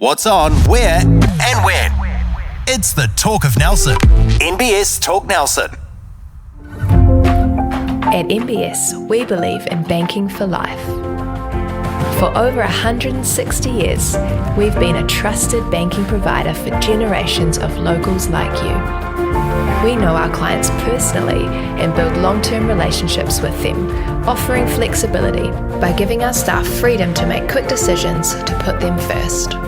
What's on, where, and when. It's the Talk of Nelson. NBS Talk Nelson. At NBS, we believe in banking for life. For over 160 years, we've been a trusted banking provider for generations of locals like you. We know our clients personally and build long-term relationships with them, offering flexibility by giving our staff freedom to make quick decisions to put them first.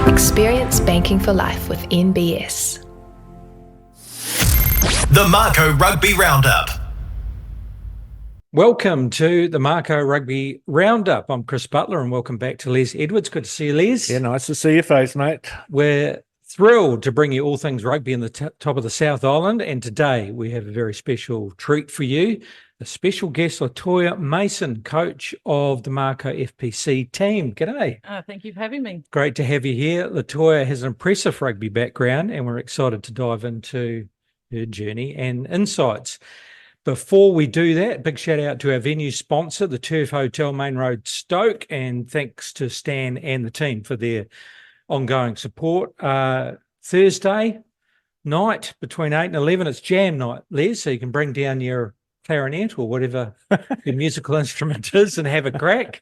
Experience banking for life with NBS. The Mako Rugby Roundup. Welcome to the Mako Rugby Roundup. I'm Chris Butler and welcome back to Les Edwards. Good to see you, Les. Yeah, nice to see your face, mate. We're thrilled to bring you all things rugby in the top of the South Island, and today we have a very special treat for you. A special guest, LaToya Mason, coach of the Mako FPC team. G'day. Thank you for having me. Great to have you here. LaToya has an impressive rugby background and we're excited to dive into her journey and insights. Before we do that, big shout out to our venue sponsor, the Turf Hotel, Main Road, Stoke, and thanks to Stan and the team for their ongoing support. Thursday night between 8 and 11, it's jam night, Les, so you can bring down your clarinet or whatever your musical instrument is and have a crack.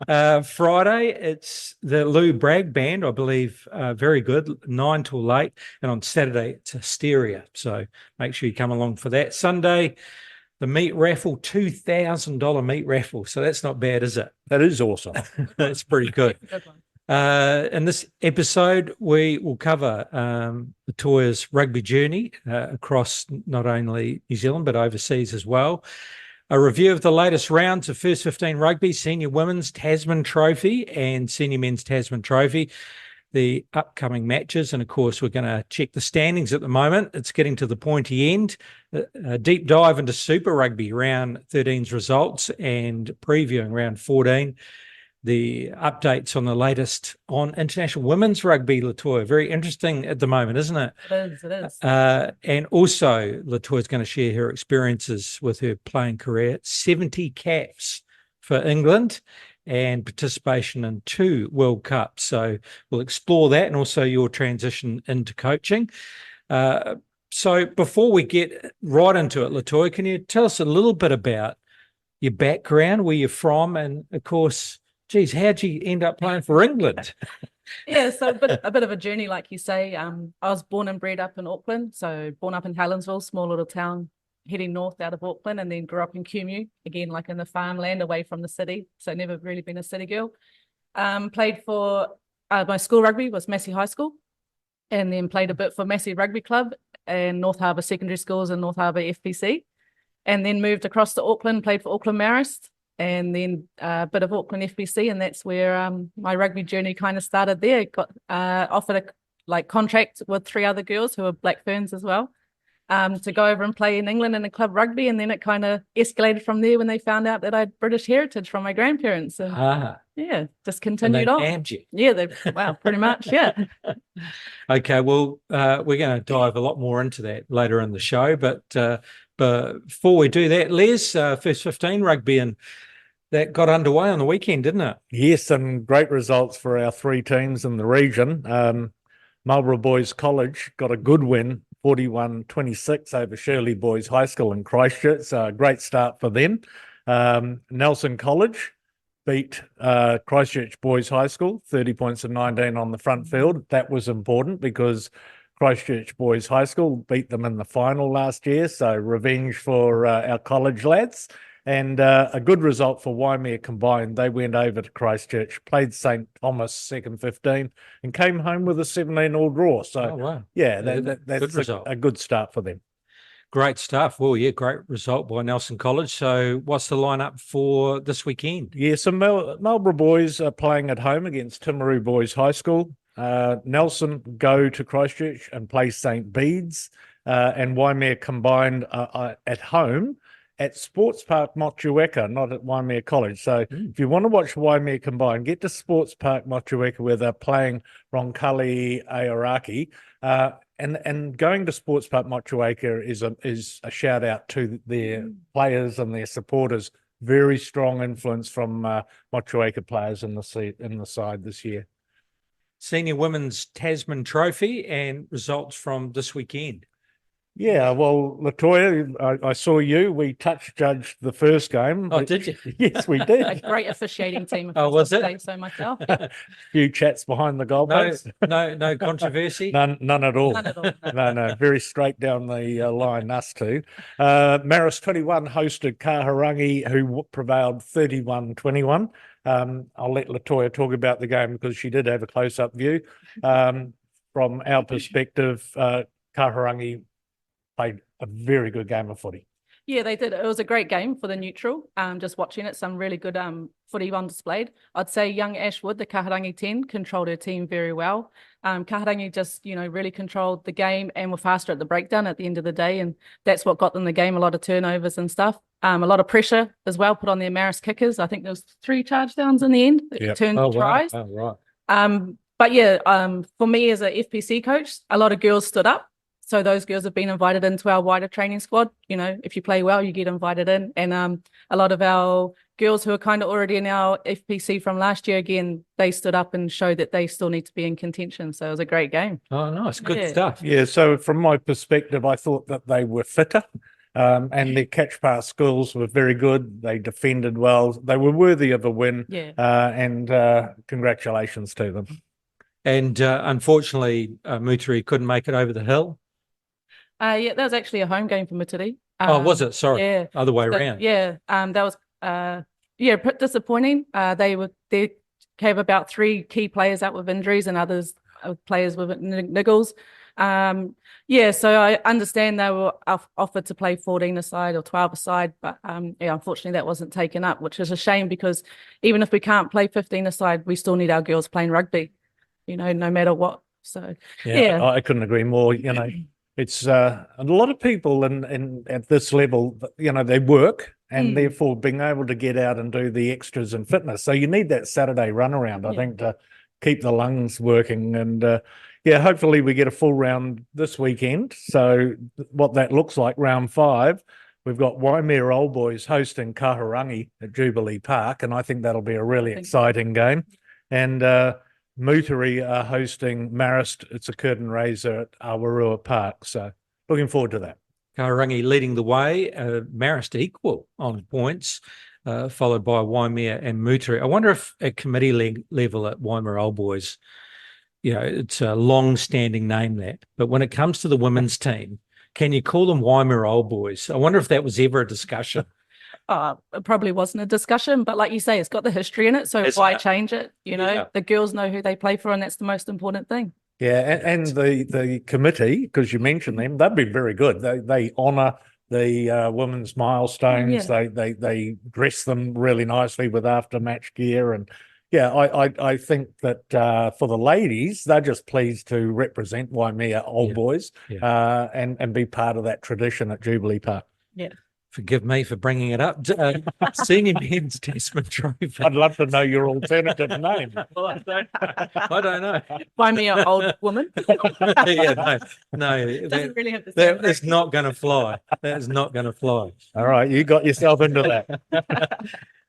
Friday, it's the Lou Bragg Band, I believe, very good, 9 till late. And on Saturday, it's Hysteria. So make sure you come along for that. Sunday, the meat raffle, $2,000 meat raffle. So that's not bad, is it? That is awesome. That's pretty good. Good one. In this episode, we will cover LaToya's rugby journey across not only New Zealand, but overseas as well. A review of the latest rounds of First 15 Rugby, Senior Women's Tasman Trophy and Senior Men's Tasman Trophy, the upcoming matches. And, of course, we're going to check the standings at the moment. It's getting to the pointy end. A deep dive into Super Rugby, Round 13's results and previewing Round 14. The updates on the latest on international women's rugby, LaToya. Very interesting at the moment, isn't it? It is. And also, LaToya's going to share her experiences with her playing career. 70 caps for England and participation in 2 World Cups. So we'll explore that and also your transition into coaching. So before we get right into it, LaToya, can you tell us a little bit about your background, where you're from, and, of course, geez, how'd you end up playing for England? Yeah, so a bit of a journey, like you say. I was born and bred up in Auckland, so born up in Helensville, small little town heading north out of Auckland, and then grew up in Kumeu, again, like in the farmland away from the city, so never really been a city girl. Played for, my school rugby was Massey High School, and then played a bit for Massey Rugby Club and North Harbour Secondary Schools and North Harbour FPC, and then moved across to Auckland, played for Auckland Marist, and then a bit of Auckland FPC, and that's where my rugby journey kind of started there. Got offered a contract with 3 other girls who were Black Ferns as well, to go over and play in England in a club rugby, and then it kind of escalated from there when they found out that I had British heritage from my grandparents. And yeah, just continued on. Damned you. Yeah, wow, pretty much, yeah. Okay, well, we're going to dive a lot more into that later in the show, but before we do that, Les, First 15 Rugby, and that got underway on the weekend, didn't it? Yes, and great results for our 3 teams in the region. Marlborough Boys College got a good win, 41-26 over Shirley Boys High School in Christchurch. So a great start for them. Nelson College beat Christchurch Boys High School, 30 points to 19 on the front field. That was important because Christchurch Boys High School beat them in the final last year, so revenge for our college lads. And a good result for Waimea combined. They went over to Christchurch, played St Thomas second 15, and came home with a 17-all draw. So, wow. Yeah, that's a good start for them. Great stuff. Well, yeah, great result by Nelson College. So what's the lineup for this weekend? Yeah, so Marlborough Boys are playing at home against Timaru Boys High School. Nelson go to Christchurch and play St Bede's, and Waimea combined at home at Sports Park Motueka, not at Waimea College. So if you want to watch Waimea combine, get to Sports Park Motueka where they're playing Roncalli Aoraki. And going to Sports Park Motueka is a shout out to their players and their supporters very strong influence from Motueka players in the side this year. Senior Women's Tasman Trophy and results from this weekend. Yeah, well, LaToya, I saw you. We touch judged the first game. Oh, did you? Yes, we A did. great officiating team. If Oh, I was it? say so myself. Few chats behind the goalpost. No controversy. None at all. None at all. No, very straight down the line, us two. Maris 21 hosted Kaharangi, who prevailed 31-21. I'll let LaToya talk about the game because she did have a close-up view. From our perspective, Kaharangi played a very good game of footy. Yeah, they did. It was a great game for the neutral. Just watching it, some really good footy on displayed. I'd say young Ashwood, the Kaharangi 10, controlled her team very well. Kaharangi just, really controlled the game and were faster at the breakdown at the end of the day. And that's what got them the game, a lot of turnovers and stuff. A lot of pressure as well put on their Maris kickers. I think there was 3 charge downs in the end that turned tries. Wow. Oh, right. But yeah, for me as a FPC coach, a lot of girls stood up. So those girls have been invited into our wider training squad. If you play well, you get invited in. And a lot of our girls who are kind of already in our FPC from last year, again, they stood up and showed that they still need to be in contention. So it was a great game. Oh, nice. Good stuff. Yeah, so from my perspective, I thought that they were fitter. And their catch pass skills were very good. They defended well. They were worthy of a win. Yeah. And congratulations to them. And unfortunately, Muturi couldn't make it over the hill. Yeah, that was actually a home game for Muturi. Was it? Sorry. Yeah. Other way around. Yeah. That was pretty disappointing. They gave about 3 key players out with injuries and others players with niggles. So I understand they were offered to play 14-a-side or 12-a-side, but unfortunately that wasn't taken up, which is a shame because even if we can't play 15-a-side, we still need our girls playing rugby, no matter what. So yeah. I couldn't agree more. It's a lot of people in at this level, they work and therefore being able to get out and do the extras and fitness. So you need that Saturday run around, I think, to keep the lungs working. And hopefully we get a full round this weekend. So what that looks like, round 5, we've got Waimea Old Boys hosting Kaharangi at Jubilee Park. And I think that'll be a really exciting game. And Muturi are hosting Marist. It's a curtain raiser at Awarua Park. So looking forward to that. Kaharangi leading the way, Marist equal on points, followed by Waimea and Muturi. I wonder if at committee level at Waimea Old Boys, it's a long-standing name that, but when it comes to the women's team, can you call them Waimea Old Boys? I wonder if that was ever a discussion. It probably wasn't a discussion, but like you say, it's got the history in it. So why change it? The girls know who they play for, and that's the most important thing. Yeah, and the committee, because you mentioned them, they've been very good. They honour the women's milestones. Yeah. They dress them really nicely with after match gear, and I think that for the ladies, they're just pleased to represent Waimea Old Boys and be part of that tradition at Jubilee Park. Yeah. Forgive me for bringing it up. Senior Men's Tasman Trophy. I'd love to know your alternative name. Well, I don't know. Waimea Old Woman. No. Doesn't really have the same That is not going to fly. That is not going to fly. All right, you got yourself into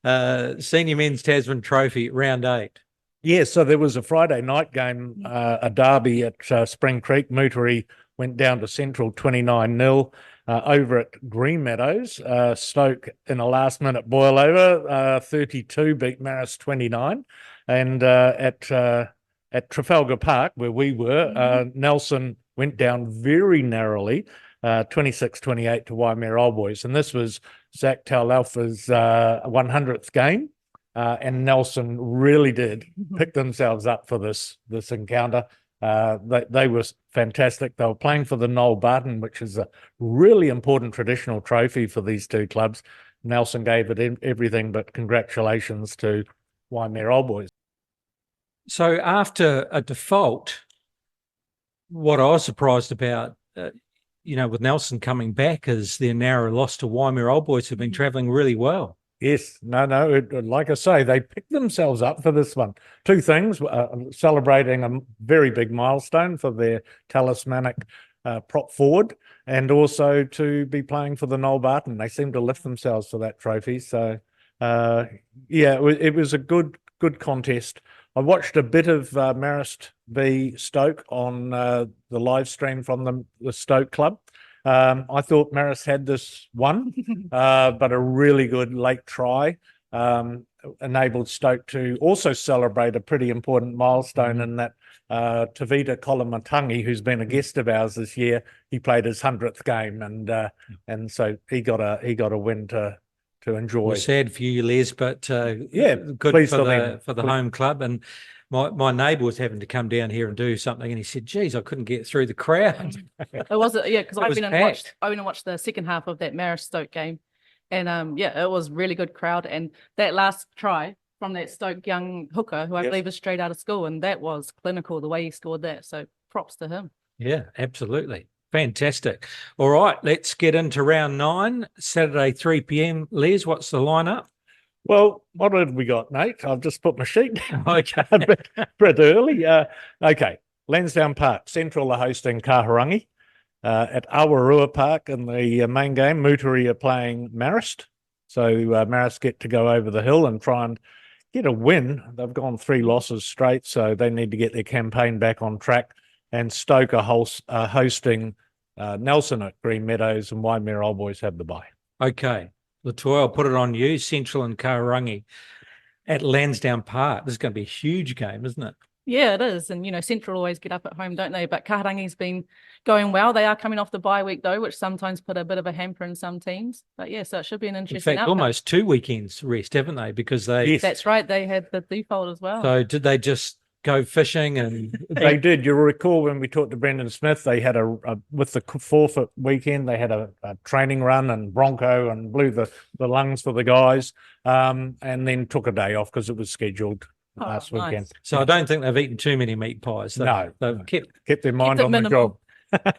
that. Senior Men's Tasman Trophy, round 8. Yeah, so there was a Friday night game, a derby at Spring Creek. Muturi went down to Central 29-0. Over at Green Meadows, Stoke in a last-minute boil-over, 32 beat Maris 29. And at Trafalgar Park, where we were, Nelson went down very narrowly, 26-28 to Waimea Old Boys. And this was Zach Taulalfa's 100th game. And Nelson really did pick themselves up for this encounter. They were fantastic. They were playing for the Noel Barton, which is a really important traditional trophy for these two clubs. Nelson gave it everything, but congratulations to Waimea Old Boys. So after a default, what I was surprised about, with Nelson coming back, is their narrow loss to Waimea Old Boys, who've been travelling really well. Yes, like I say, they picked themselves up for this one. 2 things, celebrating a very big milestone for their talismanic prop forward, and also to be playing for the Noel Barton. They seem to lift themselves for that trophy. So Yeah, it was a good contest. I watched a bit of Marist v Stoke on the live stream from the Stoke club. I thought Marist had this one, but a really good late try enabled Stoke to also celebrate a pretty important milestone in that Tavita Kolomatangi, who's been a guest of ours this year, he played his 100th game, and so he got a win to enjoy. Well, sad for you, Les, but yeah, good for the home club. And my neighbour was having to come down here and do something, and he said, "Geez, I couldn't get through the crowd." It was because I was went and watched the second half of that Marist Stoke game, and it was really good crowd. And that last try from that Stoke young hooker, who I believe is straight out of school, and that was clinical the way he scored that. So props to him. Yeah, absolutely. Fantastic. All right, let's get into round 9, Saturday, 3 p.m. Les, what's the lineup? Well, what have we got, Nate? I've just put my sheet down. Okay. a bit early. Okay, Lansdowne Park, Central are hosting Kahurangi. At Awarua Park in the main game, Muturi are playing Marist. So Marist get to go over the hill and try and get a win. They've gone 3 losses straight, so they need to get their campaign back on track. And Stoke are hosting Nelson at Green Meadows, and Waimea Old Boys have the bye. Okay. LaToya, I'll put it on you. Central and Kahurangi at Lansdowne Park. This is going to be a huge game, isn't it? Yeah, it is. And, Central always get up at home, don't they? But Kahurangi's been going well. They are coming off the bye week, though, which sometimes put a bit of a hamper in some teams. But, yeah, so it should be an interesting outcome. Almost 2 weekends rest, haven't they? Because Yes. That's right. They had the default as well. So did they just go fishing? And they did. You'll recall when we talked to Brendan Smith, they had with the forfeit weekend, they had a training run and bronco and blew the lungs for the guys, and then took a day off because it was scheduled last weekend. So I don't think they've eaten too many meat pies. They've kept their mind on the job.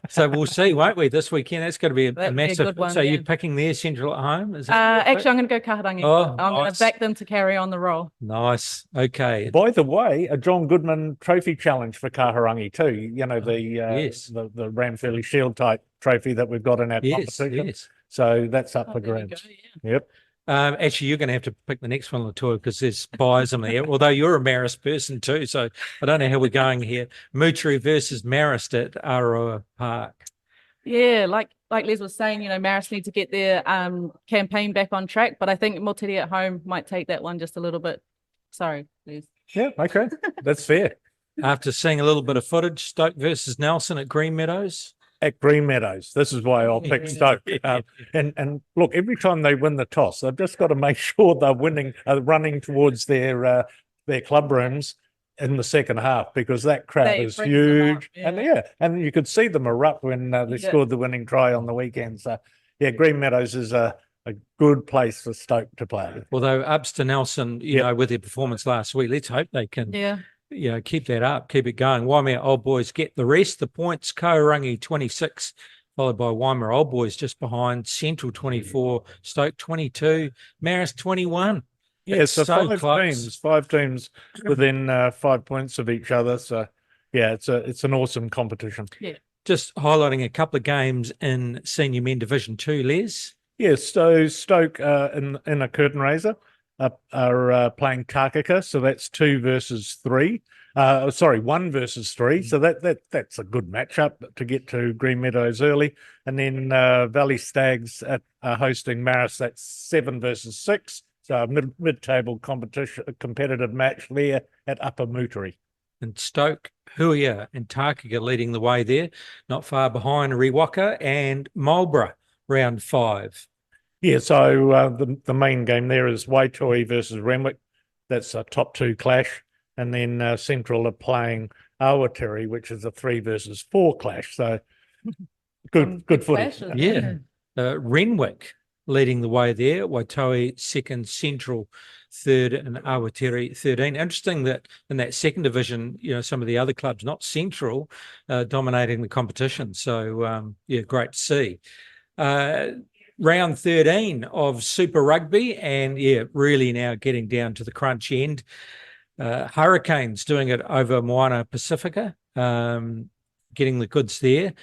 So we'll see, won't we, this weekend? That's going to be a massive good one. So you're picking their Central at home? Is actually, I'm going to go Kahurangi. I'm going to back them to carry on the roll. Nice. Okay. By the way, a John Goodman Trophy challenge for Kahurangi too. The Ramfairley Shield type trophy that we've got in our competition. Yes. So that's up for grabs. Yep. Actually, you're going to have to pick the next one, LaToya, because there's buys in there. Although you're a Marist person too, so I don't know how we're going here. Muturi versus Marist at Aroa Park. Yeah, like Les was saying, Marist need to get their campaign back on track, but I think Motiri at home might take that one just a little bit. Sorry, Les. Yeah, okay, that's fair. After seeing a little bit of footage, Stoke versus Nelson at Green Meadows. At Green Meadows. This is why I'll pick Stoke. And look, every time they win the toss, they've just got to make sure they're running towards their club rooms in the second half, because that crowd is huge. And you could see them erupt when they scored the winning try on the weekend. So yeah, Green Meadows is a good place for Stoke to play. Although ups to Nelson, with their performance last week, let's hope they can keep that up, keep it going. Waimea Old Boys get the rest. The points, Kahurangi 26, followed by Waimea Old Boys just behind, Central 24, Stoke 22, Marist 21. Yeah, so five teams within 5 points of each other. So yeah, it's an awesome competition. Yeah. Just highlighting a couple of games in Senior Men Division 2, Les. Yes, so Stoke in a curtain raiser are playing Takaka, so that's 2 versus 3. 1 versus 3. So that's a good matchup to get to Green Meadows early. And then Valley Stags are hosting Marist. That's 7 versus 6. So a mid-table competitive match there at Upper Muturi. And Stoke, Huia and Takaka leading the way there, not far behind Riwaka and Marlborough, round 5. Yeah, so the main game there is Waitoi versus Renwick. That's a top 2 clash. And then Central are playing Awatere, which is a 3 versus 4 clash. So good footage. Yeah. Renwick leading the way there. Waitoi second, Central third, and Awatere 13. Interesting that in that second division, some of the other clubs, not Central, dominating the competition. So, great to see. Round 13 of Super Rugby, and really now getting down to the crunch end. Hurricanes doing it over Moana Pacifica, getting the goods there.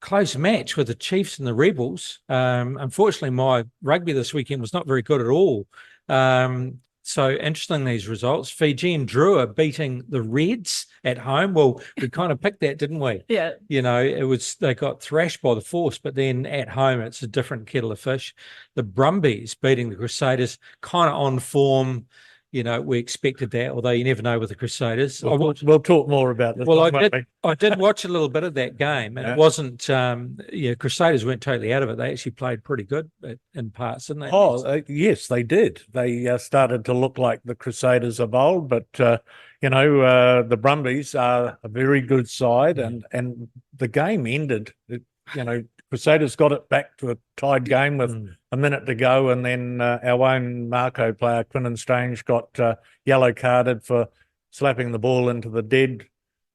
Close match with the Chiefs and the Rebels. Unfortunately, my rugby this weekend was not very good at all. So interesting, these results. Fiji and Drua beating the Reds at home. Well, we kind of picked that, didn't we? Yeah. They got thrashed by the Force, but then at home it's a different kettle of fish. The Brumbies beating the Crusaders, kind of on form. We expected that, although you never know with the Crusaders. We'll talk more about this. Well, I did watch a little bit of that game, and it wasn't. Crusaders weren't totally out of it. They actually played pretty good in parts, didn't they? Oh, yes, they did. They started to look like the Crusaders of old, but the Brumbies are a very good side, and the game ended. Crusaders got it back to a tied game with a minute to go, and then our own Mako player, Quinton Strange, got yellow carded for slapping the ball into the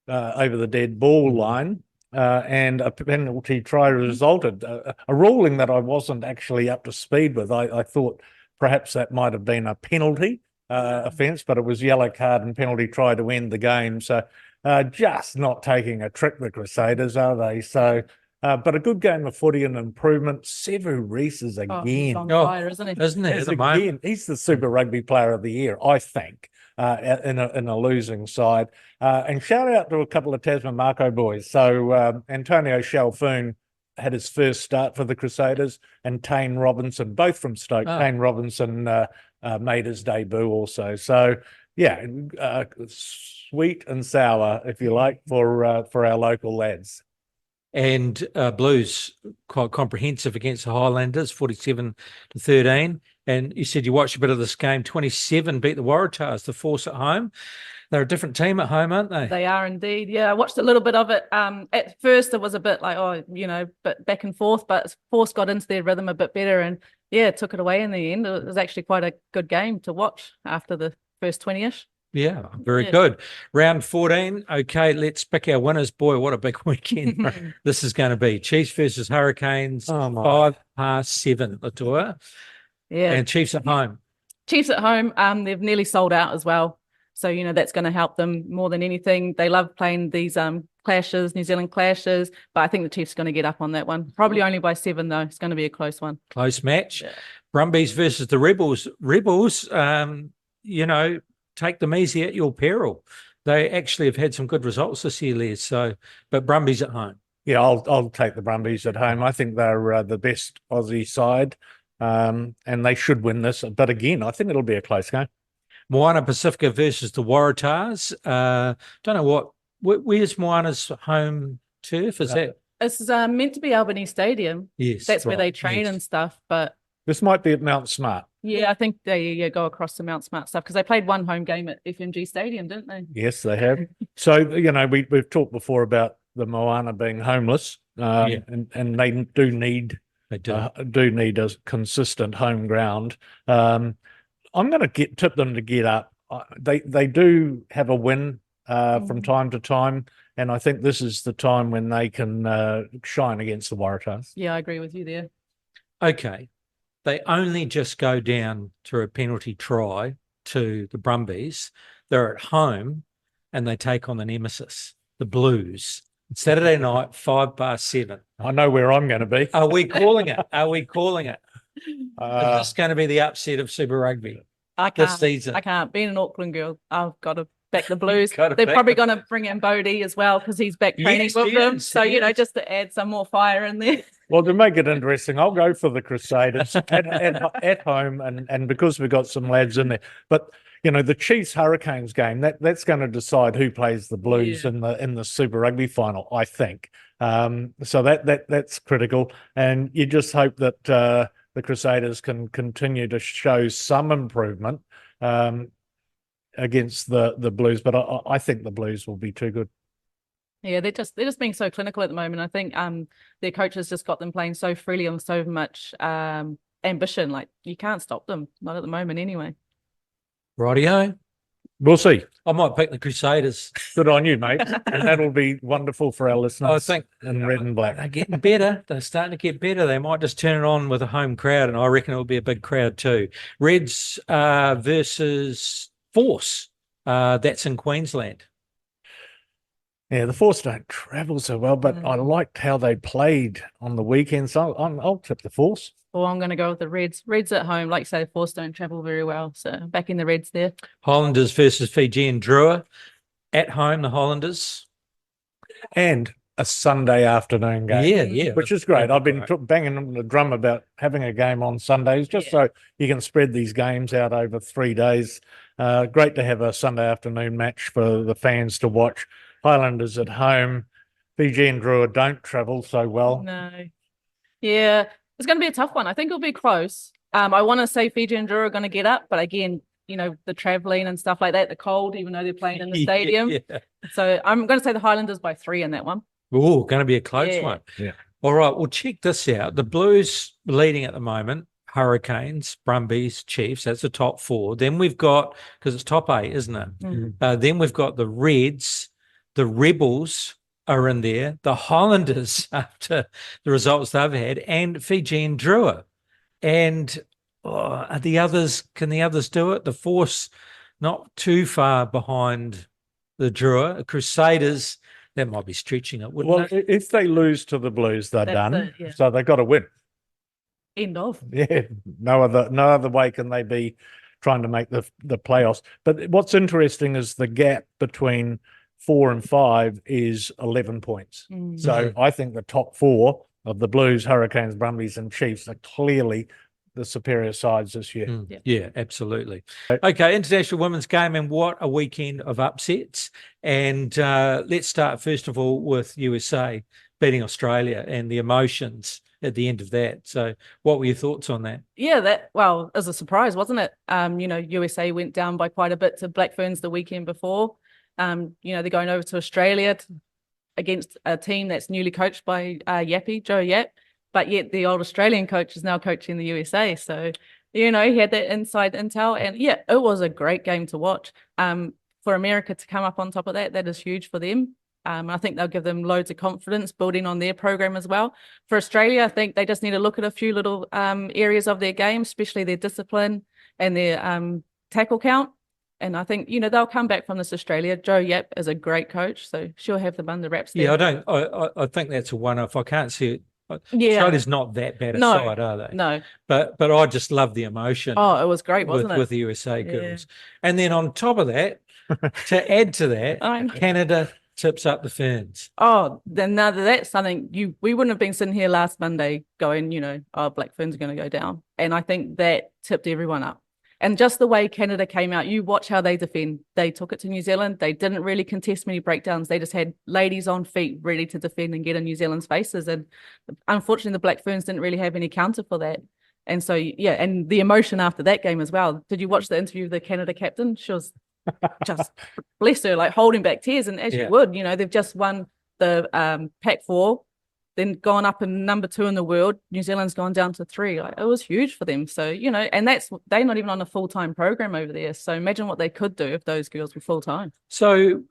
over the dead ball line, and a penalty try resulted. A ruling that I wasn't actually up to speed with. I thought perhaps that might have been a penalty offence, but it was yellow card and penalty try to end the game. So just not taking a trick, the Crusaders, are they? So... but a good game of footy and improvement. Sevu Reece is again. He's on fire, isn't he? Isn't he? He's the Super Rugby Player of the Year, I think, in a losing side. And shout out to a couple of Tasman Mako boys. So Antonio Chalfoun had his first start for the Crusaders, and Tane Robinson, both from Stoke. Tane Robinson made his debut also. So yeah, sweet and sour, if you like, for our local lads. And Blues quite comprehensive against the Highlanders, 47-13. And you said you watched a bit of this game. 27 beat the Waratahs, the Force at home. They're a different team at home, aren't they? They are indeed. Yeah, I watched a little bit of it. At first, it was a bit like, but back and forth. But Force got into their rhythm a bit better, and took it away in the end. It was actually quite a good game to watch after the first 20-ish. Yeah, very good. Round 14. Okay, let's pick our winners. Boy, what a big weekend this is going to be. Chiefs versus Hurricanes, 7:05, LaToya. Yeah. And Chiefs at home. Chiefs at home, they've nearly sold out as well. So, that's going to help them more than anything. They love playing these clashes, New Zealand clashes, but I think the Chiefs are going to get up on that one. Probably only by 7, though. It's going to be a close one. Close match. Yeah. Brumbies versus the Rebels. Rebels, take them easy at your peril. They actually have had some good results this year, Les. But Brumbies at home. Yeah, I'll take the Brumbies at home. I think they're the best Aussie side, and they should win this. But again, I think it'll be a close game. Moana Pacifica versus the Waratahs. Don't know where's Moana's home turf? Is that? It's meant to be Albany Stadium. Yes, that's where they train and stuff. But this might be at Mount Smart. Yeah, I think they go across to Mount Smart stuff because they played one home game at FMG Stadium, didn't they? Yes, they have. So, we've talked before about the Moana being homeless, and they do need a consistent home ground. I'm going to tip them to get up. They do have a win from time to time, and I think this is the time when they can shine against the Waratahs. Yeah, I agree with you there. Okay. They only just go down to a penalty try to the Brumbies. They're at home and they take on the nemesis, the Blues. Saturday night, 7:05. I know where I'm going to be. Are we calling it? Is this going to be the upset of Super Rugby this season? I can't. Being an Auckland girl, I've got to back the Blues. They're probably going to bring in Bodie as well because he's back training with them. So, just to add some more fire in there. Well, to make it interesting, I'll go for the Crusaders at home, and because we've got some lads in there. But the Chiefs Hurricanes game that's going to decide who plays the Blues in the Super Rugby final, I think. So that's critical, and you just hope that the Crusaders can continue to show some improvement against the Blues. But I think the Blues will be too good. Yeah, they're just being so clinical at the moment. I think their coaches just got them playing so freely and so much ambition. Like, you can't stop them, not at the moment anyway. Rightio. We'll see. I might pick the Crusaders. Good on you, mate. And that'll be wonderful for our listeners. I think in red and black. They're getting better. They're starting to get better. They might just turn it on with a home crowd, and I reckon it'll be a big crowd too. Reds versus Force. That's in Queensland. Yeah, the Force don't travel so well, but I liked how they played on the weekend. So I'll tip the Force. 4. I'm going to go with the Reds. Reds at home, like you say, the Force don't travel very well. So back in the Reds there. Highlanders versus Fijian Drua. At home, the Highlanders. And a Sunday afternoon game. Yeah. Which is great. I've been banging on the drum about having a game on Sundays just so you can spread these games out over 3 days. Great to have a Sunday afternoon match for the fans to watch. Highlanders at home. Fiji and Drua don't travel so well. No. Yeah, it's going to be a tough one. I think it'll be close. I want to say Fiji and Drua are going to get up, but again, the traveling and stuff like that, the cold, even though they're playing in the stadium. Yeah. So I'm going to say the Highlanders by 3 in that one. Oh, going to be a close one. Yeah. All right, well, check this out. The Blues leading at the moment, Hurricanes, Brumbies, Chiefs, that's the top 4. Then we've got, because it's top 8, isn't it? Mm. Then we've got the Reds, the Rebels are in there, the Highlanders after the results they've had, and Fiji and Drua. And can the others do it? The Force not too far behind the Drua. Crusaders, that might be stretching it, wouldn't it? If they lose to the Blues, they're That's done. it, yeah. So they've got to win. End of. Yeah, no other way can they be trying to make the playoffs. But what's interesting is the gap between 4 and 5 is 11 points. Mm. So I think the top 4 of the Blues, Hurricanes, Brumbies, and Chiefs are clearly the superior sides this year. Yeah, absolutely. Okay, International Women's Game, and what a weekend of upsets. And let's start first of all with USA beating Australia and the emotions at the end of that. So what were your thoughts on that? Yeah, it was a surprise, wasn't it? USA went down by quite a bit to Black Ferns the weekend before. They're going over to Australia against a team that's newly coached by Joe Yap, but yet the old Australian coach is now coaching the USA. So, he had that inside intel, and yeah, it was a great game to watch. For America to come up on top of that is huge for them. I think they'll give them loads of confidence building on their program as well. For Australia, I think they just need to look at a few little areas of their game, especially their discipline and their tackle count. And I think, they'll come back from this Australia. Joe Yap is a great coach, so she'll have them under wraps there. Yeah, I think that's a one-off. I can't see it. Yeah. Australia's not that bad a side, are they? No. But I just love the emotion. Oh, it was great, wasn't it? With the USA girls. And then on top of that, to add to that, Canada tips up the Ferns. Oh, then now that's something we wouldn't have been sitting here last Monday going, Black Ferns are going to go down. And I think that tipped everyone up. And just the way Canada came out, you watch how they defend. They took it to New Zealand. They didn't really contest many breakdowns. They just had ladies on feet ready to defend and get in New Zealand's faces. And unfortunately, the Black Ferns didn't really have any counter for that. And so, and the emotion after that game as well. Did you watch the interview of the Canada captain? She was just, bless her, like holding back tears. And as you would, they've just won the Pac-4, then gone up in number 2 in the world. New Zealand's gone down to 3. Like, it was huge for them. So, and they're not even on a full-time program over there. So imagine what they could do if those girls were full-time. So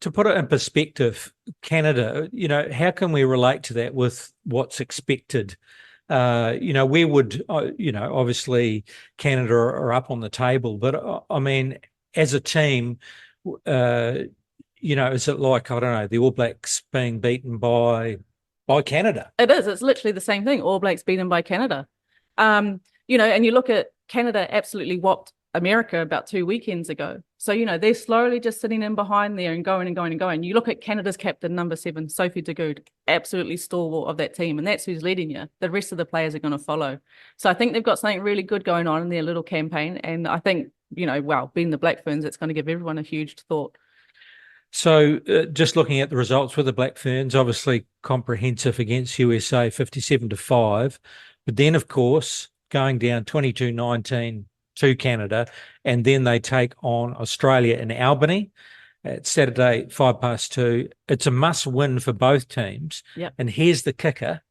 to put it in perspective, Canada, how can we relate to that with what's expected? We would, obviously Canada are up on the table, but I mean, as a team, is it like, I don't know, the All Blacks being beaten by Canada? It is. It's literally the same thing. All Blacks beaten by Canada. And you look at Canada absolutely whopped America about 2 weekends ago. So, they're slowly just sitting in behind there and going and going and going. You look at Canada's captain, number 7, Sophie Dagoud, absolutely stalwart of that team. And that's who's leading you. The rest of the players are going to follow. So I think they've got something really good going on in their little campaign. And I think, being the Black Ferns, it's going to give everyone a huge thought. So just looking at the results with the Black Ferns, obviously comprehensive against USA, 57-5. But then, of course, going down 22-19 to Canada, and then they take on Australia in Albany at Saturday, 2:05. It's a must-win for both teams. Yep. And here's the kicker.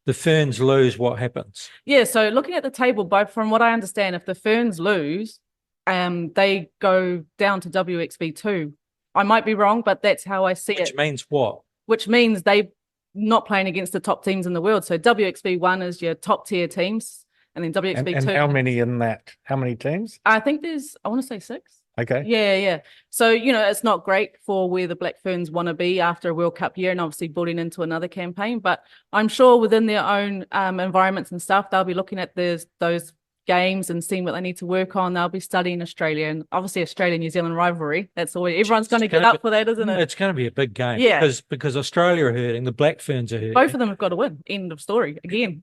The Ferns lose, what happens? Yeah, so looking at the table, from what I understand, if the Ferns lose, they go down to WXV2. I might be wrong, but that's how I see it. Which means what? Which means they're not playing against the top teams in the world. So WXV1 is your top tier teams, and then WXV2. And how many in that? How many teams? I think I want to say 6. Okay. Yeah. So, it's not great for where the Black Ferns want to be after a World Cup year and obviously building into another campaign. But I'm sure within their own environments and stuff, they'll be looking at those games and seeing what they need to work on. They'll be studying Australia and obviously Australia-New Zealand rivalry. That's always, everyone's going to get up for that, isn't it? It's going to be a big game. Yeah. Because Australia are hurting, the Black Ferns are hurting. Both of them have got to win. End of story again.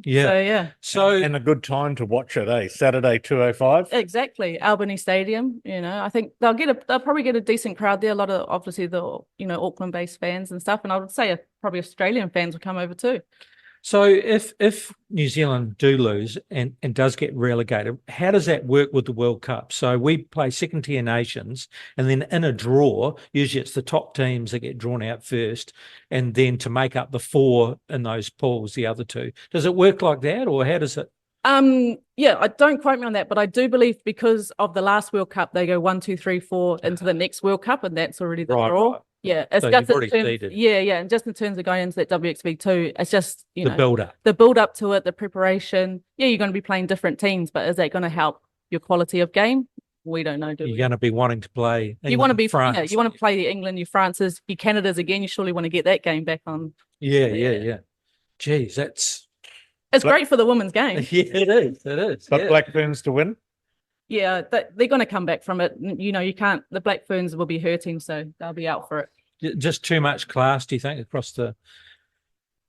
Yeah. So, yeah. So And a good time to watch it, eh? Saturday, 2:05. Exactly. Albany Stadium, I think they'll probably get a decent crowd there. A lot of obviously the, Auckland-based fans and stuff. And I would say probably Australian fans will come over too. So if New Zealand do lose and does get relegated, how does that work with the World Cup? So we play second tier nations, and then in a draw, usually it's the top teams that get drawn out first, and then to make up the 4 in those pools, the other 2. Does it work like that, or how does it? Yeah, I don't quote me on that, but I do believe because of the last World Cup, they go 1, 2, 3, 4 into the next World Cup, and that's already the draw. Right. Yeah, it's So just you've already in terms, seeded. yeah, and just in terms of going into that WXV2, it's just The builder. the build up to it, the preparation. Yeah, you're going to be playing different teams, but is that going to help your quality of game? We don't know. Do You're we? going to be wanting to play England, You want to be France. Yeah, you want to play the England, your France's, your Canada's again. You surely want to get that game back on. Yeah. Geez, that's It's great for the women's game. yeah, it is. It is. But Yeah. Black Ferns to win. Yeah, they're going to come back from it. You can't. The Black Ferns will be hurting, so they'll be out for it. Just too much class, do you think, across the?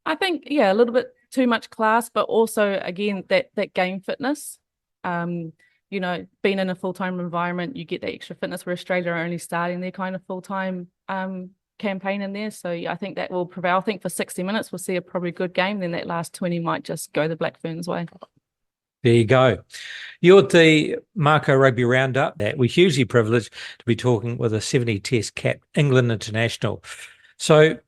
I think, a little bit too much class, but also again that game fitness. Being in a full-time environment, you get that extra fitness where Australia are only starting their kind of full-time campaign in there. So I think that will prevail. I think for 60 minutes we'll see a probably good game. Then that last 20 might just go the Black Ferns way. There you go. You're at the Mako Rugby Roundup. We're hugely privileged to be talking with a 70 Test cap England international. So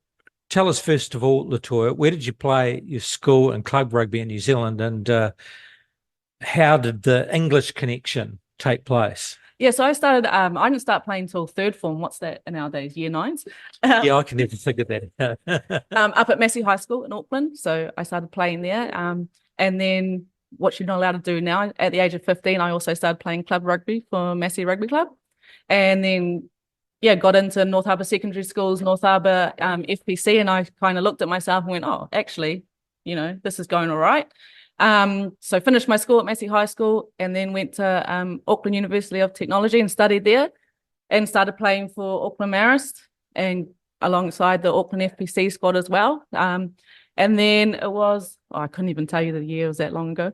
tell us first of all, LaToya, where did you play your school and club rugby in New Zealand, and how did the English connection take place? Yeah, so I started. I didn't start playing till third form. What's that nowadays? Year 9s. Yeah, I can never think of that. Up at Massey High School in Auckland. So I started playing there. And then what you're not allowed to do now, at the age of 15, I also started playing club rugby for Massey Rugby Club. And then, got into North Harbour Secondary School's North Harbour FPC, and I kind of looked at myself and went, oh, actually, this is going all right. So finished my school at Massey High School and then went to Auckland University of Technology and studied there and started playing for Auckland Marist and alongside the Auckland FPC squad as well. And then it was, I couldn't even tell you the year, it was that long ago.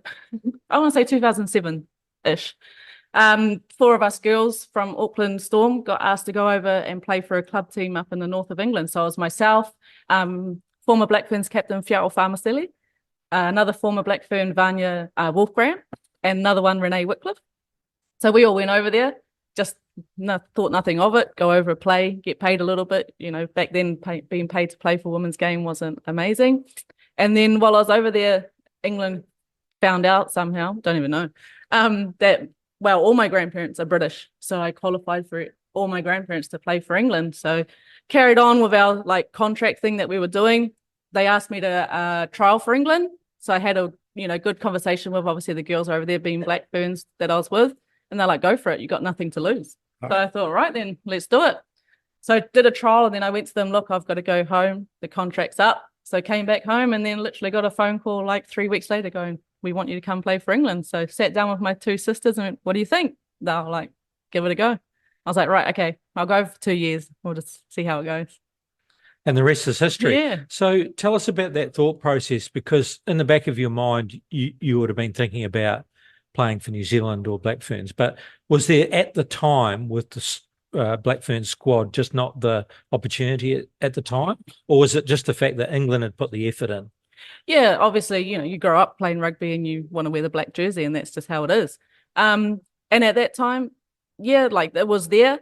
I want to say 2007-ish. 4 of us girls from Auckland Storm got asked to go over and play for a club team up in the north of England. So it was myself, former Black Ferns captain Fiao'o Farmaselli, another former Black Fern, Vanya Wolfgram, and another one, Renee Whitcliffe. So we all went over there, just thought nothing of it, go over, play, get paid a little bit. Back then being paid to play for women's game wasn't amazing. And then while I was over there, England found out somehow, don't even know, that, all my grandparents are British. So I qualified for all my grandparents to play for England. So carried on with our contract thing that we were doing. They asked me to trial for England. So I had a good conversation with obviously the girls over there being Black Ferns that I was with. And they're like, go for it. You got nothing to lose. So I thought, right, then let's do it. So I did a trial and then I went to them, look, I've got to go home. The contract's up. So I came back home and then literally got a phone call 3 weeks later going, we want you to come play for England. So sat down with my 2 sisters and went, what do you think? They were like, give it a go. I was like, right, okay, I'll go for 2 years. We'll just see how it goes. And the rest is history. Yeah. So tell us about that thought process, because in the back of your mind, you would have been thinking about playing for New Zealand or Black Ferns. But was there at the time with the Black Ferns squad just not the opportunity at the time? Or was it just the fact that England had put the effort in? Yeah, obviously, you grow up playing rugby and you want to wear the black jersey and that's just how it is. And at that time, it was there.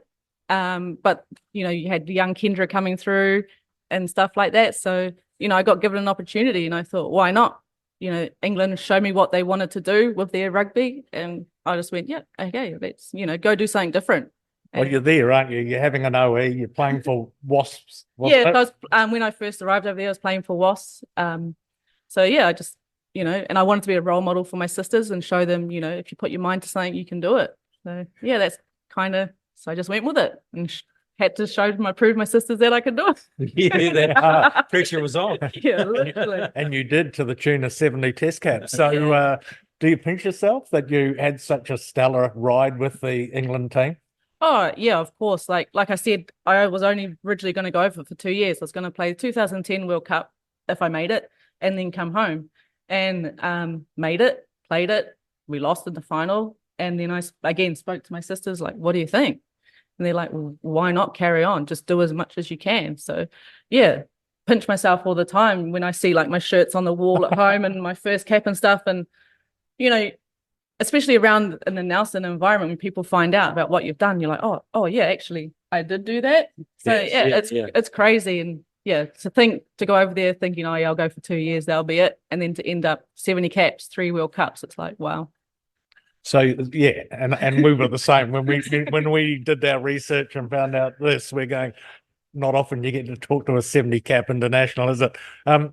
But, you had young Kendra coming through and stuff like that. So, I got given an opportunity and I thought, why not? England showed me what they wanted to do with their rugby. And I just went, yeah, okay, let's, go do something different. Well, you're there, aren't you? You're having an OE. You're playing for Wasps. Yeah, I was, when I first arrived over there, I was playing for Wasps. So, I just, and I wanted to be a role model for my sisters and show them, if you put your mind to something, you can do it. So, so I just went with it and had to prove my sisters that I could do it. Yeah, that pressure was on. Yeah, literally. And you did, to the tune of 70 test caps. So do you pinch yourself that you had such a stellar ride with the England team? Oh yeah, of course. Like I said, I was only originally going to go over for 2 years. I was going to play the 2010 World Cup if I made it, and then come home. And made it, played it. We lost in the final, and then I again spoke to my sisters, like, "What do you think?" And they're like, "Well, why not carry on? Just do as much as you can." So yeah, pinch myself all the time when I see like my shirts on the wall at home and my first cap and stuff, and especially around in the Nelson environment, when people find out about what you've done, you're like, oh yeah, actually I did do that. So it's crazy. And to go over there thinking, oh yeah, I'll go for 2 years, that'll be it. And then to end up 70 caps, 3 World Cups, it's like, wow. So yeah, and we were the same when we did our research and found out this. We're going, not often you get to talk to a 70 cap international, is it?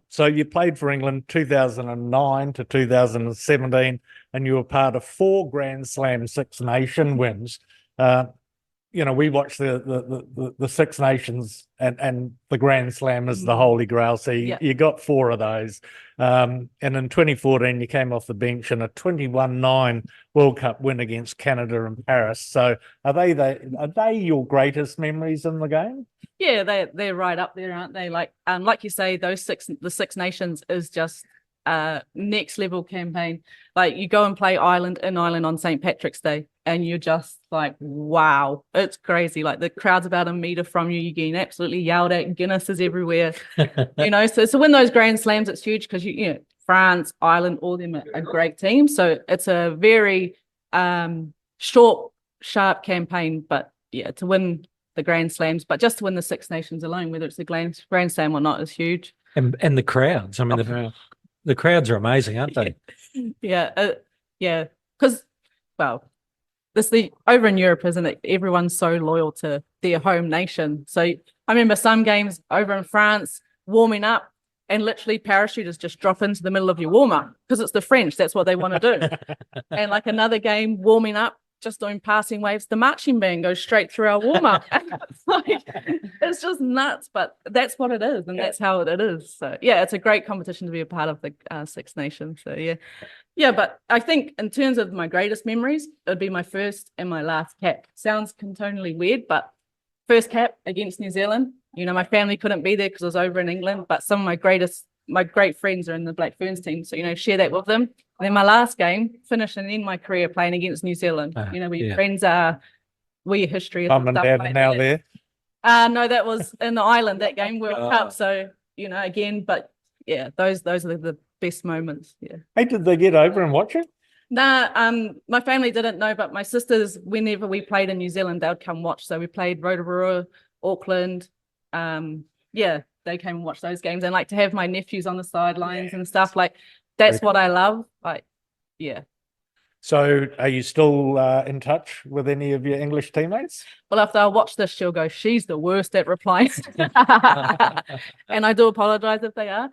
So you played for England 2009 to 2017, and you were part of 4 Grand Slam Six Nation wins. We watched the Six Nations and the Grand Slam is the holy grail. So you got 4 of those. And in 2014, you came off the bench in a 21-9 World Cup win against Canada in Paris. So are they your greatest memories in the game? Yeah, they're right up there, aren't they? Like you say, the Six Nations is just next level campaign. Like you go and play Ireland on St. Patrick's Day, and you're just like, wow, it's crazy. Like the crowd's about a meter from you, you're getting absolutely yelled at, Guinness is everywhere. So to win those Grand Slams, it's huge because France, Ireland, all of them are great teams. So it's a very short, sharp campaign, but yeah, to win the Grand Slams, but just to win the Six Nations alone, whether it's a Grand Slam or not, is huge. And the crowds. I mean, the crowds are amazing, aren't they? Yeah. Because, over in Europe, isn't it? Everyone's so loyal to their home nation. So I remember some games over in France warming up, and literally parachuters just drop into the middle of your warm up because it's the French. That's what they want to do. And like another game warming up, just doing passing waves, the marching band goes straight through our warm up. It's just nuts, but that's what it is, and that's how it is. So yeah, it's a great competition to be a part of the Six Nations. So yeah. But I think in terms of my greatest memories, it'd be my first and my last cap. Sounds tonally weird, but first cap against New Zealand. My family couldn't be there because I was over in England, but some of my great friends are in the Black Ferns team, so share that with them. And then my last game, finishing in my career playing against New Zealand. Where your friends are, where your history is. Mum and Dad are now there. No, that was in the island, that game, World Cup. So again, but yeah, those are the best moments. Yeah. Hey, did they get over and watch it? Nah, my family didn't know, but my sisters, whenever we played in New Zealand, they would come watch. So we played Rotorua, Auckland. They came and watched those games, and like to have my nephews on the sidelines and stuff, like that's what I love. Like, yeah. So are you still in touch with any of your English teammates? Well, after I watch this, she'll go, she's the worst at replying. And I do apologize if they are.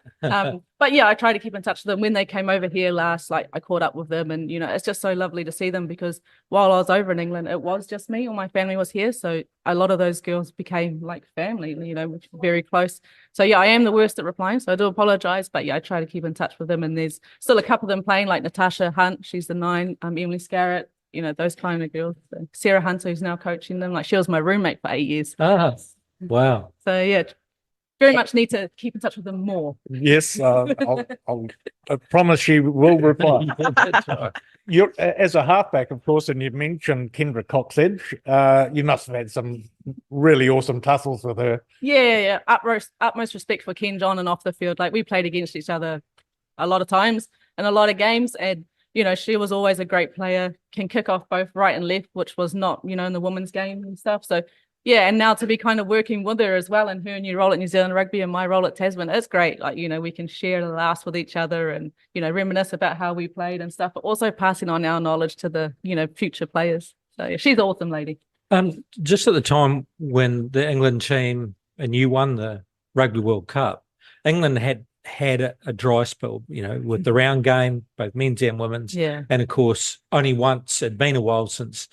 But yeah, I try to keep in touch with them. When they came over here last, like I caught up with them, and it's just so lovely to see them, because while I was over in England, it was just me. All my family was here. So a lot of those girls became like family, which is very close. So yeah, I am the worst at replying, so I do apologize. But yeah, I try to keep in touch with them. And there's still a couple of them playing, like Natasha Hunt, she's the 9, Emily Scarrett, those kind of girls. So Sarah Hunter, who's now coaching them, like she was my roommate for 8 years. Ah, wow. So yeah, very much need to keep in touch with them more. Yes, I promise you will reply. You're, as a halfback, of course, and you mentioned Kendra Cox-Edge, you must have had some really awesome tussles with her. Yeah. Utmost respect for Ken John and off the field. Like we played against each other a lot of times in a lot of games, and she was always a great player, can kick off both right and left, which was not, in the women's game and stuff. So yeah, and now to be kind of working with her as well, and her new role at New Zealand Rugby and my role at Tasman, it's great. Like, we can share the laughs with each other and, reminisce about how we played and stuff, but also passing on our knowledge to the, future players. So yeah, she's an awesome lady. Just at the time when the England team and you won the Rugby World Cup, England had a dry spell, with the round game, both men's and women's. Yeah. And of course, only once, it'd been a while since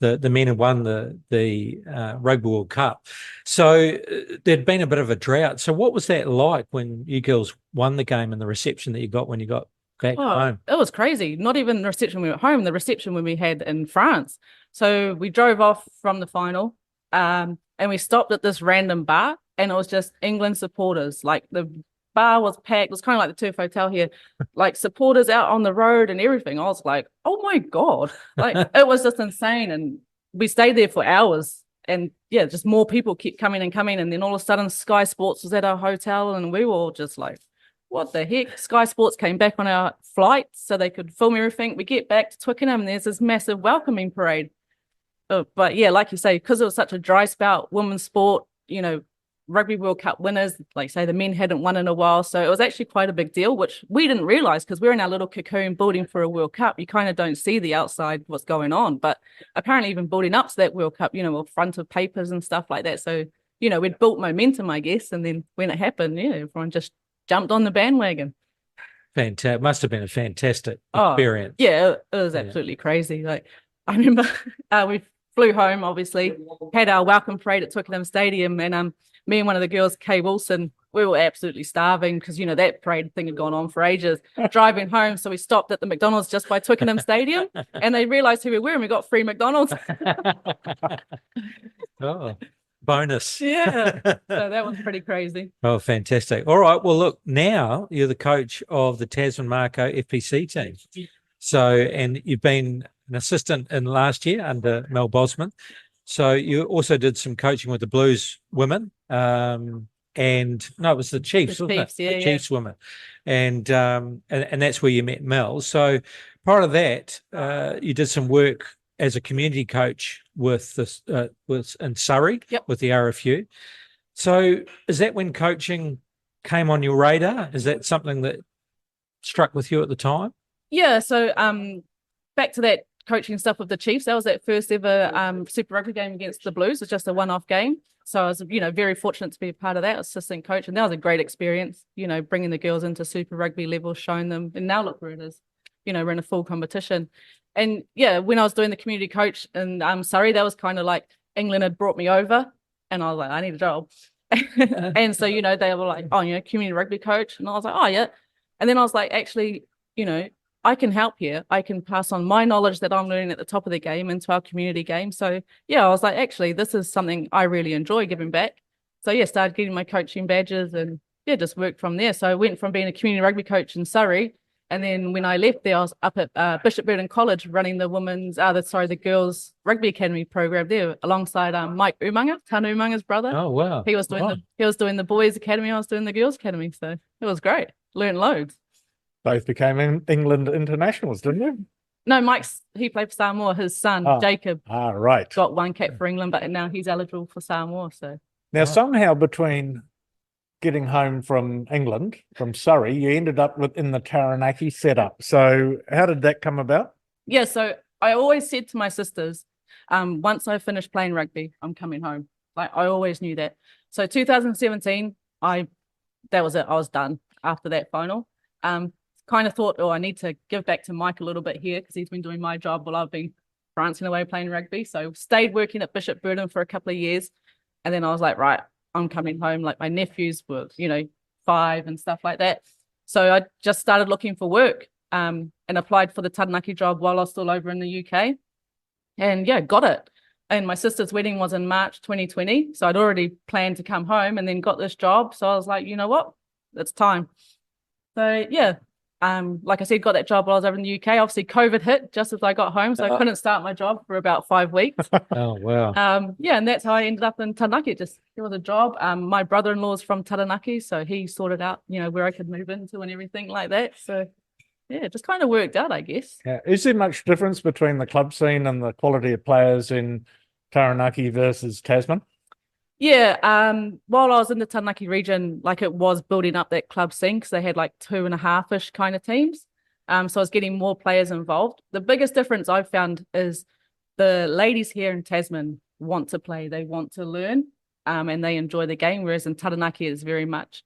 the men had won the Rugby World Cup. So there'd been a bit of a drought. So what was that like when you girls won the game and the reception that you got when you got back home? It was crazy. Not even the reception when we were at home, the reception when we had in France. So we drove off from the final, and we stopped at this random bar, and it was just England supporters. Like the bar was packed. It was kind of like the Turf Hotel here, like supporters out on the road and everything. I was like, oh my God, like it was just insane. And we stayed there for hours. And yeah, just more people kept coming and coming. And then all of a sudden Sky Sports was at our hotel, and we were all just like, what the heck? Sky Sports came back on our flight so they could film everything. We get back to Twickenham and there's this massive welcoming parade. But yeah, like you say, because it was such a dry spout, women's sport, Rugby World Cup winners, like say the men hadn't won in a while. So it was actually quite a big deal, which we didn't realize because we're in our little cocoon building for a World Cup. You kind of don't see the outside, what's going on. But apparently even building up to that World Cup, with front of papers and stuff like that. So, we'd built momentum, I guess. And then when it happened, everyone just jumped on the bandwagon. Fantastic. Must have been a fantastic experience. Yeah, it was absolutely crazy. Like I remember we flew home, obviously, had our welcome parade at Twickenham Stadium, and me and one of the girls, Kay Wilson, we were absolutely starving because that parade thing had gone on for ages. Driving home, so we stopped at the McDonald's just by Twickenham Stadium, and they realised who we were, and we got free McDonald's. Oh, bonus. Yeah, so that was pretty crazy. Oh, fantastic. All right, well, look, now you're the coach of the Tasman Mako FPC team. So, and you've been an assistant in last year under Mel Bosman. So you also did some coaching with the Blues women. And no, it was the Chiefs, wasn't it? Yeah, the Chiefs women. And that's where you met Mel. So part of that, you did some work as a community coach with in Surrey, yep, with the RFU. So is that when coaching came on your radar? Is that something that struck with you at the time? Yeah. So back to that coaching stuff with the Chiefs, that was that first ever Super Rugby game against the Blues. It was just a one-off game. So I was, very fortunate to be a part of that, assistant coach. And that was a great experience, bringing the girls into Super Rugby level, showing them. And now look where it is, we're in a full competition. And yeah, when I was doing the community coach in Surrey, that was kind of like England had brought me over and I was like, I need a job. And so, they were like, oh, community rugby coach. And I was like, oh, yeah. And then I was like, actually, I can help here. I can pass on my knowledge that I'm learning at the top of the game into our community game. So yeah, I was like, actually, this is something I really enjoy giving back. So yeah, started getting my coaching badges and yeah, just worked from there. So I went from being a community rugby coach in Surrey. And then when I left there, I was up at Bishop Burton College running the girls rugby academy program there alongside Mike Umanga, Tana Umanga's brother. Oh, wow. He was doing the boys academy. I was doing the girls academy. So it was great. Learned loads. Both became England internationals, didn't you? No, he played for Samoa. His son, Jacob, right, got one cap for England, but now he's eligible for Samoa. So now somehow between getting home from England, from Surrey, you ended up in the Taranaki setup. So how did that come about? Yeah, so I always said to my sisters, once I finish playing rugby, I'm coming home. Like I always knew that. So 2017, that was it. I was done after that final. Kind of thought, I need to give back to Mike a little bit here because he's been doing my job while I've been prancing away playing rugby. So stayed working at Bishop Burton for a couple of years. And then I was like, right, I'm coming home. Like my nephews were, 5 and stuff like that. So I just started looking for work and applied for the Taranaki job while I was still over in the UK. And yeah, got it. And my sister's wedding was in March 2020. So I'd already planned to come home and then got this job. So I was like, you know what? It's time. So yeah. Like I said, got that job while I was over in the UK. Obviously, COVID hit just as I got home, so I couldn't start my job for about 5 weeks. Oh, wow. Yeah, and that's how I ended up in Taranaki. There was a job. My brother-in-law's from Taranaki, so he sorted out, where I could move into and everything like that. So, yeah, it just kind of worked out, I guess. Yeah. Is there much difference between the club scene and the quality of players in Taranaki versus Tasman? Yeah, while I was in the Taranaki region, like it was building up that club scene because they had like 2.5-ish kind of teams. So I was getting more players involved. The biggest difference I've found is the ladies here in Tasman want to play, they want to learn, and they enjoy the game. Whereas in Taranaki, it's very much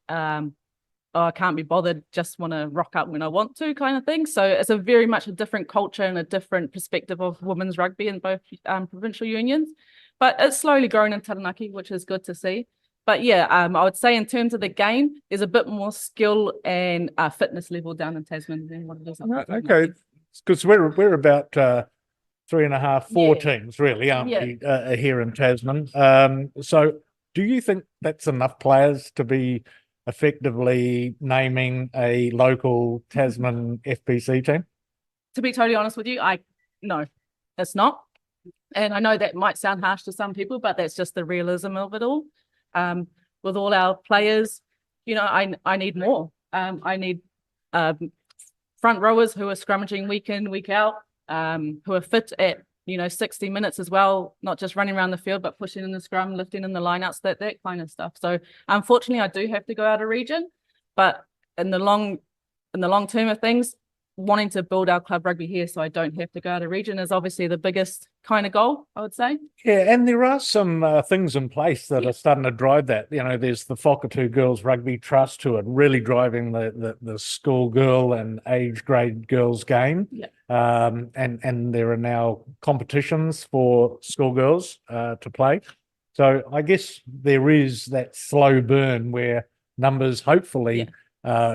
oh, I can't be bothered, just want to rock up when I want to kind of thing. So it's a very much a different culture and a different perspective of women's rugby in both provincial unions. But it's slowly growing in Taranaki, which is good to see. But yeah, I would say in terms of the game, there's a bit more skill and fitness level down in Tasman than what it is. Okay, because we're about 3.5, 4 teams really, aren't we, here in Tasman? So do you think that's enough players to be effectively naming a local Tasman FPC team? To be totally honest with you, no, it's not. And I know that might sound harsh to some people, but that's just the realism of it all. With all our players, I need more. I need front rowers who are scrummaging week in, week out, who are fit at 60 minutes as well, not just running around the field, but pushing in the scrum, lifting in the lineouts, that kind of stuff. So unfortunately, I do have to go out of region, but in the long term of things, wanting to build our club rugby here so I don't have to go out of region is obviously the biggest kind of goal, I would say. Yeah, and there are some things in place that are starting to drive that. There's the Whakatu Girls Rugby Trust who are really driving the school girl and age grade girls game. Yeah. And there are now competitions for schoolgirls to play. So I guess there is that slow burn where numbers hopefully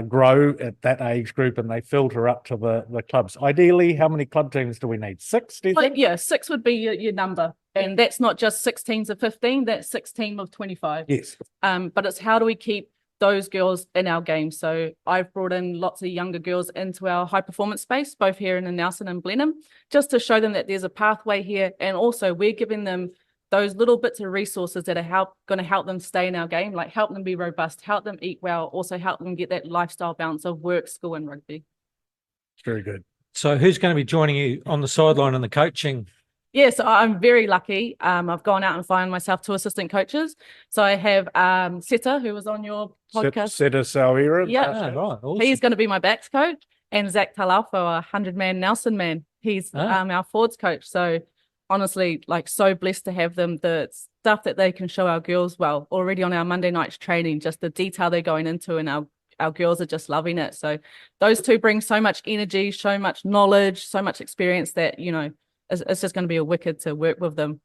grow at that age group and they filter up to the clubs. Ideally, how many club teams do we need? 6, do you think? Yeah, 6 would be your number. And that's not just 6 teams of 15, that's 6 teams of 25. Yes. But it's how do we keep those girls in our game? So I've brought in lots of younger girls into our high performance space, both here in Nelson and Blenheim, just to show them that there's a pathway here. And also we're giving them those little bits of resources that are going to help them stay in our game, like help them be robust, help them eat well, also help them get that lifestyle balance of work, school and rugby. Very good. So who's going to be joining you on the sideline and the coaching? Yes, I'm very lucky. I've gone out and found myself 2 assistant coaches. So I have Seta, who was on your podcast. Seta Salira. Yeah, right. Awesome. He's going to be my backs coach. And Zach Talafo, a 100-man Nelson man. He's our forwards coach. So honestly, so blessed to have them. The stuff that they can show our girls, already on our Monday nights training, just the detail they're going into, and our girls are just loving it. So those 2 bring so much energy, so much knowledge, so much experience that, it's just going to be a wicked to work with them.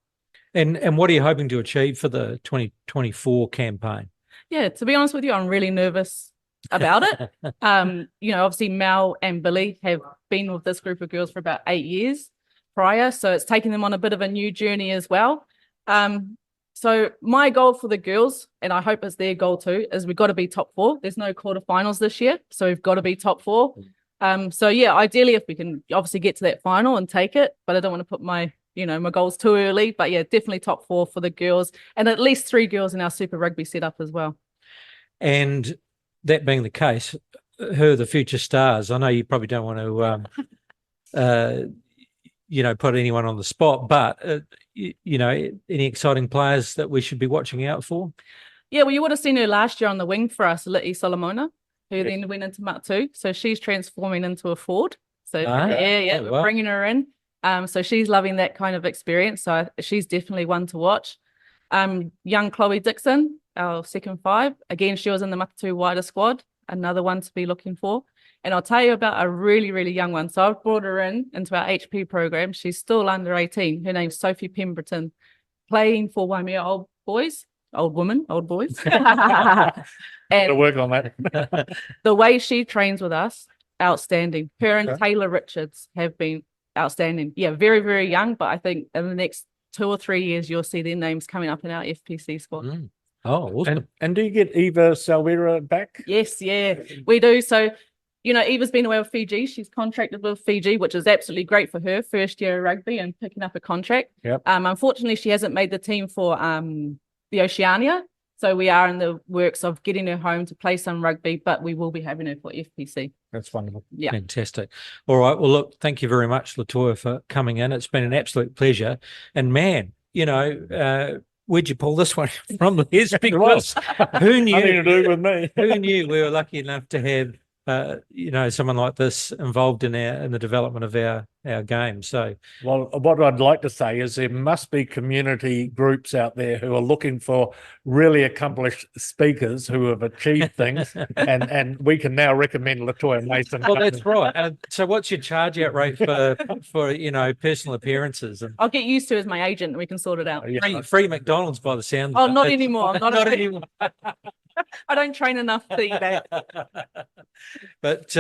And what are you hoping to achieve for the 2024 campaign? Yeah, to be honest with you, I'm really nervous about it. Obviously Mel and Billy have been with this group of girls for about 8 years prior, so it's taking them on a bit of a new journey as well. So my goal for the girls, and I hope it's their goal too, is we've got to be top 4. There's no quarterfinals this year, so we've got to be top 4. So yeah, ideally if we can obviously get to that final and take it, but I don't want to put my goals too early. But yeah, definitely top 4 for the girls, and at least 3 girls in our Super Rugby setup as well. And that being the case, who are the future stars? I know you probably don't want to put anyone on the spot, but any exciting players that we should be watching out for? Yeah, well, you would have seen her last year on the wing for us, Li'i Solomona, who then went into Mat 2. So she's transforming into a forward. So we're bringing her in. So she's loving that kind of experience. So she's definitely one to watch. Young Chloe Dixon, our second 5. Again, she was in the Mat 2 wider squad. Another one to be looking for. And I'll tell you about a really, really young one. So I've brought her into our HP program. She's still under 18. Her name's Sophie Pemberton, playing for Waimea Old Boys. Old boys. And to work on that. The way she trains with us, outstanding. Her and Taylor Richards have been outstanding. Yeah, very, very young, but I think in the next 2 or 3 years, you'll see their names coming up in our FPC squad. Mm. Oh, awesome. And do you get Eva Salvera back? Yes, yeah, we do. So, Eva's been away with Fiji. She's contracted with Fiji, which is absolutely great for her first year of rugby and picking up a contract. Yep. Unfortunately, she hasn't made the team for the Oceania. So we are in the works of getting her home to play some rugby, but we will be having her for FPC. That's wonderful. Yeah. Fantastic. All right. Well, look, thank you very much, LaToya, for coming in. It's been an absolute pleasure. And man, where'd you pull this one from, Les? Because who knew? Nothing to do with me. Who knew we were lucky enough to have someone like this involved in the development of our game. So, well, what I'd like to say is there must be community groups out there who are looking for really accomplished speakers who have achieved things, and we can now recommend LaToya Mason. well, that's right. So, what's your charge out rate for personal appearances? And I'll get used to it as my agent, and we can sort it out. free McDonald's by the sound. Oh, not anymore. I'm not anymore. I don't train enough to eat that. But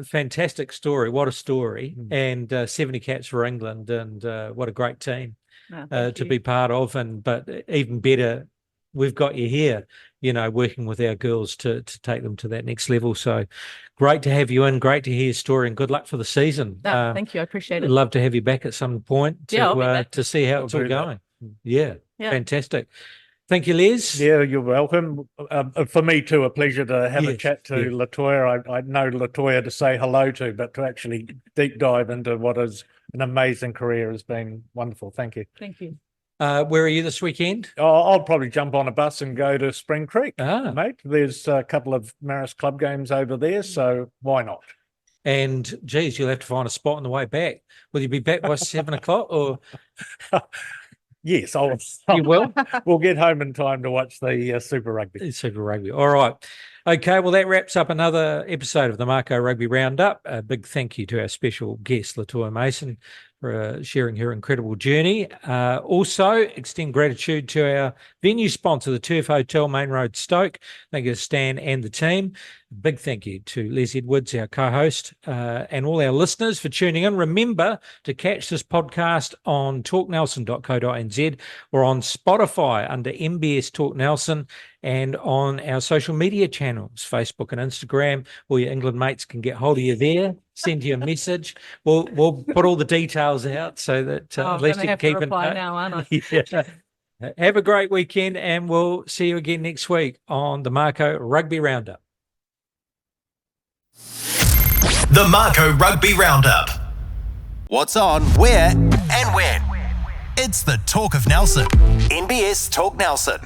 fantastic story. What a story. And 70 caps for England, and what a great team to be part of. But even better, we've got you here, working with our girls to take them to that next level. So great to have you in. Great to hear your story, and good luck for the season. Thank you. I appreciate it. I'd love to have you back at some point to see how it's all going. Yeah, fantastic. Thank you, Les. Yeah, you're welcome. For me too, a pleasure to have a chat to LaToya. I know LaToya to say hello to, but to actually deep dive into what is an amazing career has been wonderful. Thank you. Thank you. Where are you this weekend? I'll probably jump on a bus and go to Spring Creek, mate. There's a couple of Marist club games over there, so why not? And geez, you'll have to find a spot on the way back. Will you be back by 7 o'clock or? Yes, You will? We'll get home in time to watch the Super Rugby. Super Rugby. All right. Okay, well, that wraps up another episode of the Mako Rugby Roundup. A big thank you to our special guest, LaToya Mason, for sharing her incredible journey. Also, extend gratitude to our venue sponsor, the Turf Hotel, Main Road, Stoke. Thank you to Stan and the team. Big thank you to Les Edwards, our co-host, and all our listeners for tuning in. Remember to catch this podcast on talknelson.co.nz or on Spotify under MBS Talk Nelson, and on our social media channels, Facebook and Instagram. All your England mates can get hold of you there, send you a message. We'll put all the details out so that at least you can keep in touch. Now, aren't I? Yeah. Have a great weekend, and we'll see you again next week on the Mako Rugby Roundup. The Mako Rugby Roundup. What's on, where, and when. It's the Talk of Nelson. NBS Talk Nelson.